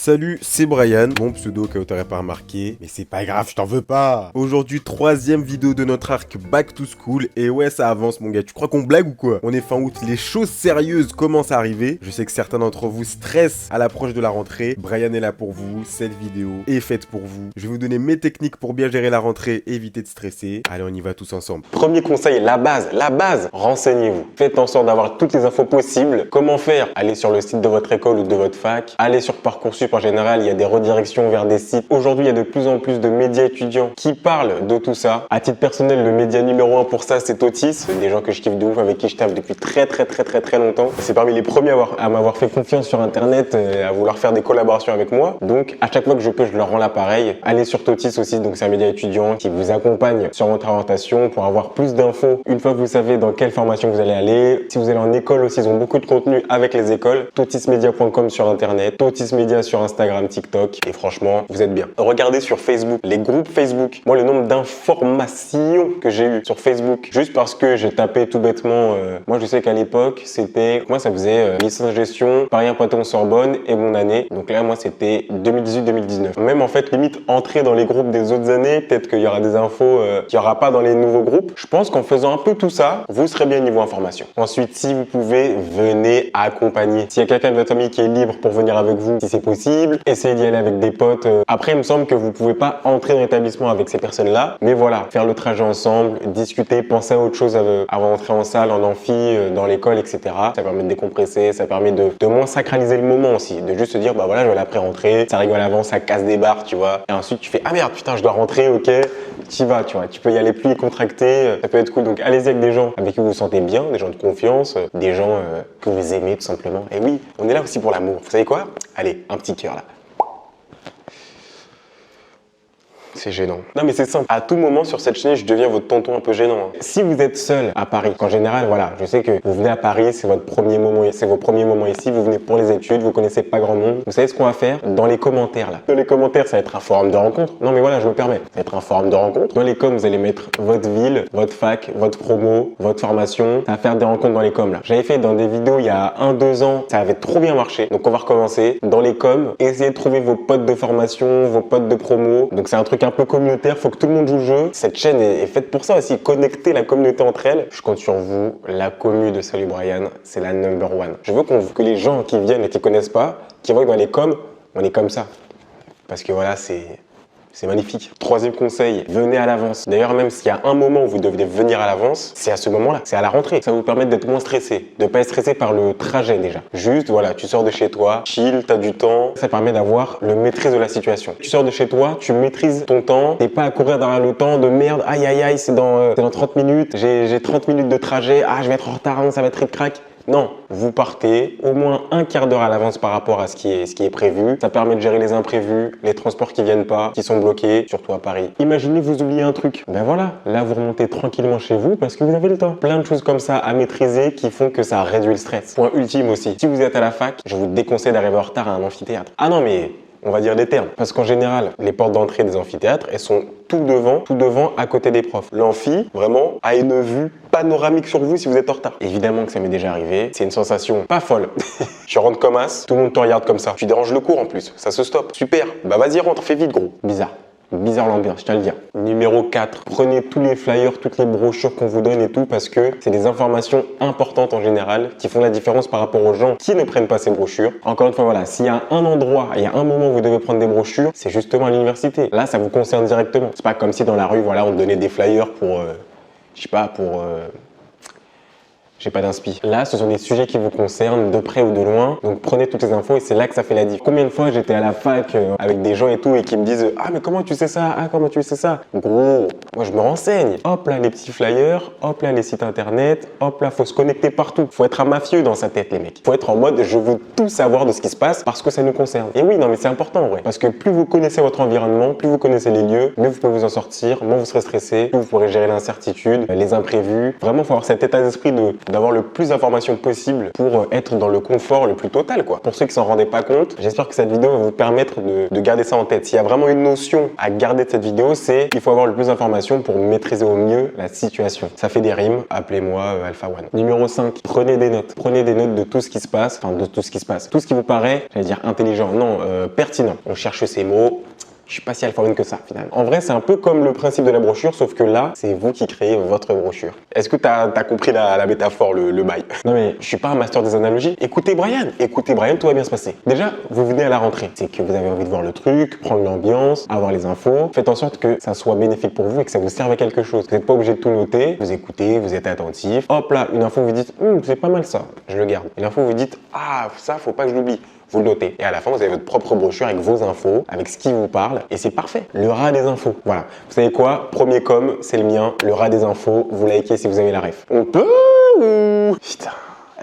Salut, c'est Brian, mon pseudo que t'aurais pas remarqué, mais c'est pas grave, je t'en veux pas. Aujourd'hui, troisième vidéo de notre arc Back to School, et ouais, ça avance mon gars, tu crois qu'on blague ou quoi? On est fin août, les choses sérieuses commencent à arriver. Je sais que certains d'entre vous stressent à l'approche de la rentrée. Brian est là pour vous, cette vidéo est faite pour vous. Je vais vous donner mes techniques pour bien gérer la rentrée, éviter de stresser. Allez, on y va tous ensemble. Premier conseil, la base, renseignez-vous. Faites en sorte d'avoir toutes les infos possibles. Comment faire? Allez sur le site de votre école ou de votre fac, allez sur Parcoursup en général, il y a des redirections vers des sites. Aujourd'hui, il y a de plus en plus de médias étudiants qui parlent de tout ça. À titre personnel, le média numéro 1 pour ça, c'est Otis. Des gens que je kiffe de ouf, avec qui je taffe depuis très longtemps. C'est parmi les premiers à m'avoir fait confiance sur Internet, à vouloir faire des collaborations avec moi. Donc, à chaque fois que je peux, je leur rends l'appareil. Allez sur Otis aussi, donc c'est un média étudiant qui vous accompagne sur votre orientation pour avoir plus d'infos. Une fois que vous savez dans quelle formation vous allez aller, si vous allez en école aussi, ils ont beaucoup de contenu avec les écoles. Totismedia.com sur Internet, Totis Media sur Instagram, TikTok, et franchement, vous êtes bien. Regardez sur Facebook, les groupes Facebook. Moi, le nombre d'informations que j'ai eu sur Facebook, juste parce que j'ai tapé tout bêtement. Moi, je sais qu'à l'époque, c'était, moi, ça faisait licence gestion, Paris 1 Panthéon Sorbonne et mon année. Donc là, moi, c'était 2018-2019. Même en fait, limite, entrer dans les groupes des autres années, peut-être qu'il y aura des infos qu'il n'y aura pas dans les nouveaux groupes. Je pense qu'en faisant un peu tout ça, vous serez bien niveau information. Ensuite, si vous pouvez, venez accompagner. S'il y a quelqu'un de votre famille qui est libre pour venir avec vous, si c'est possible, essayez d'y aller avec des potes. Après, il me semble que vous pouvez pas entrer dans l'établissement avec ces personnes-là, mais voilà, faire le trajet ensemble, discuter, penser à autre chose avant d'entrer en salle, en amphi, dans l'école, etc. Ça permet de décompresser, ça permet de moins sacraliser le moment aussi, de juste se dire, bah voilà, je vais aller après rentrer, ça rigole avant, ça casse des barres, tu vois. Et ensuite, tu fais, ah merde, putain, je dois rentrer, ok, tu y vas, tu vois. Tu peux y aller plus contracté, ça peut être cool. Donc, allez-y avec des gens avec qui vous vous sentez bien, des gens de confiance, des gens que vous aimez tout simplement. Et oui, on est là aussi pour l'amour. Vous savez quoi? Allez, un petit cœur là. C'est gênant. Non mais c'est simple. À tout moment sur cette chaîne, je deviens votre tonton un peu gênant. Si vous êtes seul à Paris, en général, voilà, je sais que vous venez à Paris, c'est votre premier moment, c'est vos premiers moments ici, vous venez pour les études, vous connaissez pas grand monde. Vous savez ce qu'on va faire? Dans les commentaires là. Dans les commentaires, ça va être un forum de rencontre. Non mais voilà, je me permets. Ça va être un forum de rencontre. Dans les coms, vous allez mettre votre ville, votre fac, votre promo, votre formation. Ça va faire des rencontres dans les coms là. J'avais fait dans des vidéos il y a 1-2 ans, ça avait trop bien marché. Donc on va recommencer. Dans les coms, essayez de trouver vos potes de formation, vos potes de promo. Donc c'est un truc un peu communautaire, faut que tout le monde joue le jeu. Cette chaîne est faite pour ça aussi, connecter la communauté entre elles. Je compte sur vous, la commu de Salut Brian, c'est la number one. Je veux que les gens qui viennent et qui connaissent pas, qui voient dans les coms, on est comme ça. Parce que voilà, c'est magnifique. Troisième conseil, venez à l'avance. D'ailleurs, même s'il y a un moment où vous devez venir à l'avance, c'est à ce moment-là, c'est à la rentrée. Ça va vous permettre d'être moins stressé, de pas être stressé par le trajet déjà. Juste, voilà, tu sors de chez toi, chill, t'as du temps. Ça permet d'avoir le maîtrise de la situation. Tu sors de chez toi, tu maîtrises ton temps. T'es pas à courir derrière le temps de merde. Aïe, aïe, aïe, c'est dans 30 minutes. J'ai 30 minutes de trajet. Ah, je vais être en retard, ça va être ric-crac. Non, vous partez au moins un quart d'heure à l'avance par rapport à ce qui est prévu. Ça permet de gérer les imprévus, les transports qui viennent pas, qui sont bloqués, surtout à Paris. Imaginez vous oubliez un truc. Ben voilà, là vous remontez tranquillement chez vous parce que vous avez le temps. Plein de choses comme ça à maîtriser qui font que ça réduit le stress. Point ultime aussi, si vous êtes à la fac, je vous déconseille d'arriver en retard à un amphithéâtre. Ah non mais... on va dire des termes. Parce qu'en général, les portes d'entrée des amphithéâtres, elles sont tout devant, à côté des profs. L'amphi, vraiment, a une vue panoramique sur vous si vous êtes en retard. Évidemment que ça m'est déjà arrivé. C'est une sensation pas folle. Je rentre comme as, tout le monde te regarde comme ça. Tu déranges le cours en plus, ça se stoppe. Super, bah vas-y rentre, fais vite gros. Bizarre l'ambiance, je tiens à le dire. Numéro 4, prenez tous les flyers, toutes les brochures qu'on vous donne et tout parce que c'est des informations importantes en général qui font la différence par rapport aux gens qui ne prennent pas ces brochures. Encore une fois, voilà, s'il y a un endroit, il y a un moment où vous devez prendre des brochures, c'est justement à l'université. Là, ça vous concerne directement. C'est pas comme si dans la rue, voilà, on te donnait des flyers pour, je sais pas, j'ai pas d'inspi. Là, ce sont des sujets qui vous concernent de près ou de loin. Donc, prenez toutes les infos et c'est là que ça fait la diff. Combien de fois j'étais à la fac avec des gens et tout et qui me disent « Ah, mais comment tu sais ça? Ah, comment tu sais ça ?» Gros, moi, je me renseigne. Hop là, les petits flyers. Hop là, les sites internet. Hop là, faut se connecter partout. Faut être un mafieux dans sa tête, les mecs. Faut être en mode « Je veux tout savoir de ce qui se passe parce que ça nous concerne. » Et oui, non, mais c'est important, en vrai. Parce que plus vous connaissez votre environnement, plus vous connaissez les lieux, mieux vous pouvez vous en sortir, moins vous serez stressé, plus vous pourrez gérer l'incertitude, les imprévus. Vraiment, faut avoir cet état d'esprit de d'avoir le plus d'informations possible pour être dans le confort le plus total, quoi. Pour ceux qui s'en rendaient pas compte, j'espère que cette vidéo va vous permettre de garder ça en tête. S'il y a vraiment une notion à garder de cette vidéo, c'est qu'il faut avoir le plus d'informations pour maîtriser au mieux la situation. Ça fait des rimes, appelez-moi Alpha One. Numéro 5, prenez des notes. Prenez des notes de tout ce qui se passe, enfin de tout ce qui se passe. Tout ce qui vous paraît, j'allais dire intelligent, non, pertinent. On cherche ces mots. Je suis pas si alpha one que ça, finalement. En vrai, c'est un peu comme le principe de la brochure, sauf que là, c'est vous qui créez votre brochure. Est-ce que t'as compris la métaphore, le bail? Non mais, je suis pas un master des analogies. Écoutez Brian, tout va bien se passer. Déjà, vous venez à la rentrée. C'est que vous avez envie de voir le truc, prendre l'ambiance, avoir les infos. Faites en sorte que ça soit bénéfique pour vous et que ça vous serve à quelque chose. Vous n'êtes pas obligé de tout noter. Vous écoutez, vous êtes attentif. Hop là, une info, vous dites, c'est pas mal ça, je le garde. Une info, vous dites, ah, ça, faut pas que je l'oublie. Vous le notez. Et à la fin, vous avez votre propre brochure avec vos infos, avec ce qui vous parle. Et c'est parfait. Le rat des infos. Voilà. Vous savez quoi? Premier com, c'est le mien. Le rat des infos. Vous likez si vous avez la ref. On peut ou... Putain.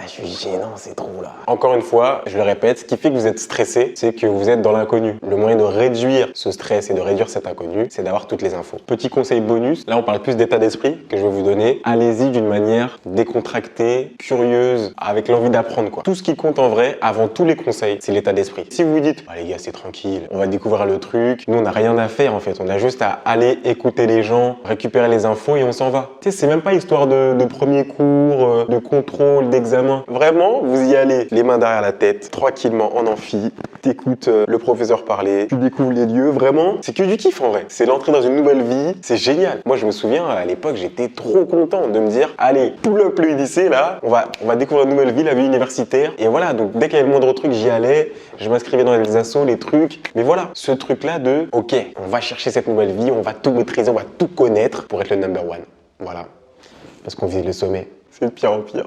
Je suis gênant, c'est trop là. Encore une fois, je le répète, ce qui fait que vous êtes stressé, c'est que vous êtes dans l'inconnu. Le moyen de réduire ce stress et de réduire cet inconnu, c'est d'avoir toutes les infos. Petit conseil bonus, là on parle plus d'état d'esprit que je vais vous donner. Allez-y d'une manière décontractée, curieuse, avec l'envie d'apprendre quoi. Tout ce qui compte en vrai, avant tous les conseils, c'est l'état d'esprit. Si vous vous dites, les gars c'est tranquille, on va découvrir le truc, nous on n'a rien à faire en fait, on a juste à aller écouter les gens, récupérer les infos et on s'en va. Tu sais, c'est même pas histoire de premier cours, de contrôle, d'examen. Vraiment, vous y allez, les mains derrière la tête, tranquillement en amphi, t'écoutes le professeur parler, tu découvres les lieux, vraiment, c'est que du kiff en vrai. C'est l'entrée dans une nouvelle vie, c'est génial. Moi, je me souviens, à l'époque, j'étais trop content de me dire, allez, pull up le lycée, là, on va découvrir une nouvelle vie, la vie universitaire. Et voilà, donc dès qu'il y avait le moindre truc, j'y allais, je m'inscrivais dans les assos, les trucs. Mais voilà, ce truc-là de, ok, on va chercher cette nouvelle vie, on va tout maîtriser, on va tout connaître pour être le number one. Voilà, parce qu'on vise le sommet. C'est de pire en pire.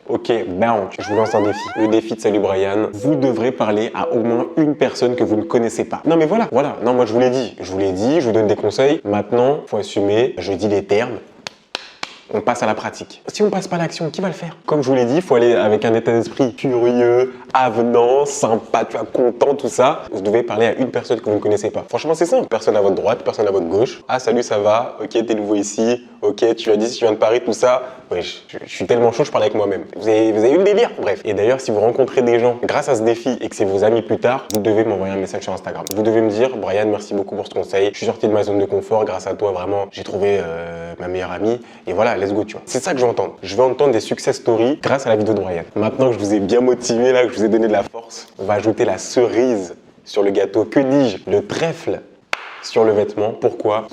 Ok, bounce, je vous lance un défi. Le défi de Salut Brian, vous devrez parler à au moins une personne que vous ne connaissez pas. Non mais voilà. Non moi je vous l'ai dit, je vous donne des conseils. Maintenant, faut assumer, je dis les termes. On passe à la pratique. Si on passe pas à l'action, qui va le faire? Comme je vous l'ai dit, il faut aller avec un état d'esprit curieux, avenant, sympa, tu vois, content, tout ça. Vous devez parler à une personne que vous ne connaissez pas. Franchement, c'est simple. Personne à votre droite, personne à votre gauche. Ah, salut, ça va? Ok, t'es nouveau ici. Ok, tu l'as dit, si tu viens de Paris, tout ça. Ouais, je suis tellement chaud, je parle avec moi-même. Vous avez eu le délire? Bref. Et d'ailleurs, si vous rencontrez des gens grâce à ce défi et que c'est vos amis plus tard, vous devez m'envoyer un message sur Instagram. Vous devez me dire, Brian, merci beaucoup pour ce conseil. Je suis sorti de ma zone de confort. Grâce à toi, vraiment, j'ai trouvé ma meilleure amie. Et voilà, let's go, tu vois. C'est ça que je veux entendre. Je veux entendre des success stories grâce à la vidéo de Brian. Maintenant que je vous ai bien motivé, là, que je vous ai donné de la force, on va ajouter la cerise sur le gâteau. Que dis-je? Le trèfle sur le vêtement. Pourquoi?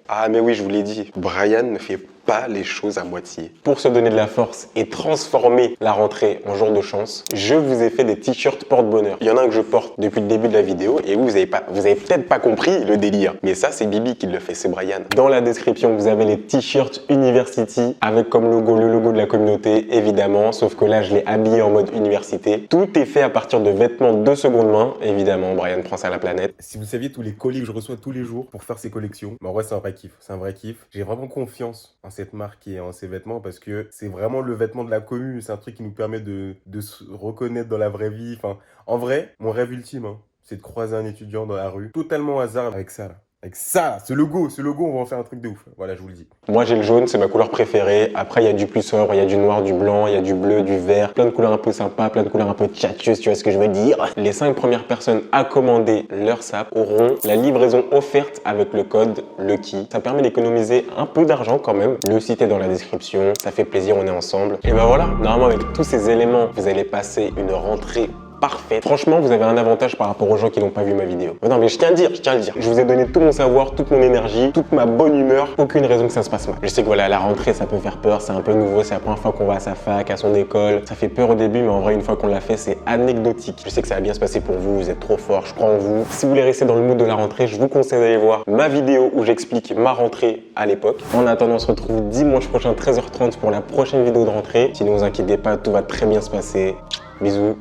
Ah, mais oui, je vous l'ai dit. Brian ne fait pas les choses à moitié. Pour se donner de la force et transformer la rentrée en jour de chance, je vous ai fait des t-shirts porte-bonheur. Il y en a un que je porte depuis le début de la vidéo et vous avez peut-être pas compris le délire. Mais ça, c'est Bibi qui le fait, c'est Brian. Dans la description, vous avez les t-shirts University avec comme logo le logo de la communauté, évidemment. Sauf que là, je l'ai habillé en mode université. Tout est fait à partir de vêtements de seconde main. Évidemment, Brian prend ça à la planète. Si vous saviez tous les colis que je reçois tous les jours pour faire ces collections, mais en vrai, c'est un vrai kiff. C'est un vrai kiff. J'ai vraiment confiance en cette marque et en ces vêtements parce que c'est vraiment le vêtement de la commu. C'est un truc qui nous permet de se reconnaître dans la vraie vie. Enfin, en vrai, mon rêve ultime, c'est de croiser un étudiant dans la rue, totalement au hasard avec ça là. Avec ça, ce logo, on va en faire un truc de ouf. Voilà, je vous le dis. Moi, j'ai le jaune, c'est ma couleur préférée. Après, il y a du plus sobre, il y a du noir, du blanc, il y a du bleu, du vert. Plein de couleurs un peu sympas, plein de couleurs un peu tchatcheuses, tu vois ce que je veux dire. Les 5 premières personnes à commander leur sap auront la livraison offerte avec le code LUCKY. Ça permet d'économiser un peu d'argent quand même. Le site est dans la description. Ça fait plaisir, on est ensemble. Et ben voilà, normalement, avec tous ces éléments, vous allez passer une rentrée parfait. Franchement, vous avez un avantage par rapport aux gens qui n'ont pas vu ma vidéo. Non, mais je tiens à le dire, Je vous ai donné tout mon savoir, toute mon énergie, toute ma bonne humeur. Aucune raison que ça se passe mal. Je sais que voilà, la rentrée, ça peut faire peur, c'est un peu nouveau, c'est la première fois qu'on va à sa fac, à son école. Ça fait peur au début, mais en vrai, une fois qu'on l'a fait, c'est anecdotique. Je sais que ça va bien se passer pour vous, vous êtes trop fort, je crois en vous. Si vous voulez rester dans le mood de la rentrée, je vous conseille d'aller voir ma vidéo où j'explique ma rentrée à l'époque. En attendant, on se retrouve dimanche prochain, 13h30 pour la prochaine vidéo de rentrée. Sinon, ne vous inquiétez pas, tout va très bien se passer. Bisous.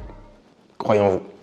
Croyez en vous.